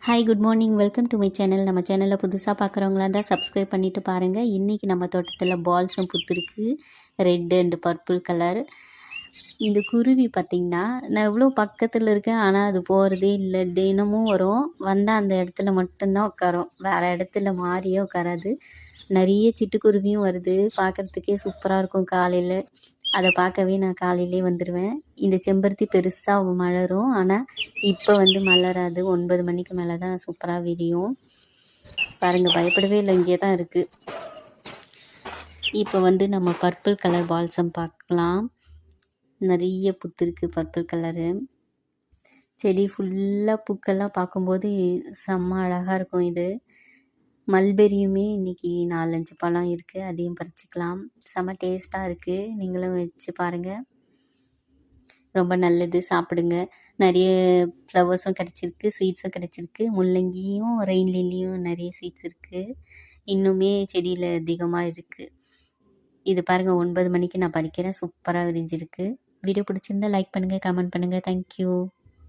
Hi good morning welcome to my channel. நம்ம சேனலில் புதுசாக பார்க்குறவங்களா இருந்தால் சப்ஸ்கிரைப் பண்ணிவிட்டு பாருங்கள். இன்றைக்கி நம்ம தோட்டத்தில் பால்ஸும் புத்துருக்கு, ரெட் அண்ட் பர்பிள் கலர். இந்த குருவி பார்த்திங்கன்னா நான் எவ்வளோ பக்கத்தில் இருக்கேன், ஆனால் அது போகிறதே இல்லை. தினமும் வரும், வந்தால் அந்த இடத்துல மட்டும்தான் உட்காரும், வேறு இடத்துல மாறியே உட்காராது. நிறைய சிட்டுக்குருவியும் வருது, பார்க்குறதுக்கே சூப்பராக இருக்கும். காலையில் அதை பார்க்கவே நான் காலையிலே வந்துடுவேன். இந்த செம்பருத்தி பெருசாக மலரும், ஆனால் இப்போ மலராது. 9 மணிக்கு மேலே தான் சூப்பராக விரியும். பாருங்கள், பயப்படவே இல்லை, இங்கே தான் இருக்குது. இப்போ நம்ம பர்பிள் கலர் பால்சம் பார்க்கலாம். நிறைய புத்துருக்கு பர்பிள் கலரு. செடி ஃபுல்லாக பூக்கெல்லாம் பார்க்கும்போது செம்ம அழகாக இருக்கும். இது மல்பெரியுமே இன்றைக்கி 4-5 பழம் இருக்குது, அதையும் பறிச்சிக்கலாம். செம்ம டேஸ்ட்டாக இருக்குது, நீங்களும் வச்சு பாருங்கள். ரொம்ப நல்லது, சாப்பிடுங்க. நிறைய ஃப்ளவர்ஸும் கிடச்சிருக்கு, சீட்ஸும் கிடச்சிருக்கு. முள்ளங்கியும் ரெயின் லில்லியும் நிறைய சீட்ஸ் இருக்குது. இன்னுமே செடியில் அதிகமாக இருக்குது. இது பாருங்கள், 9 மணிக்கு நான் பறிக்கிறேன். சூப்பராக விரிஞ்சிருக்கு. வீடியோ பிடிச்சிருந்தா லைக் பண்ணுங்கள், கமெண்ட் பண்ணுங்கள். தேங்க்யூ.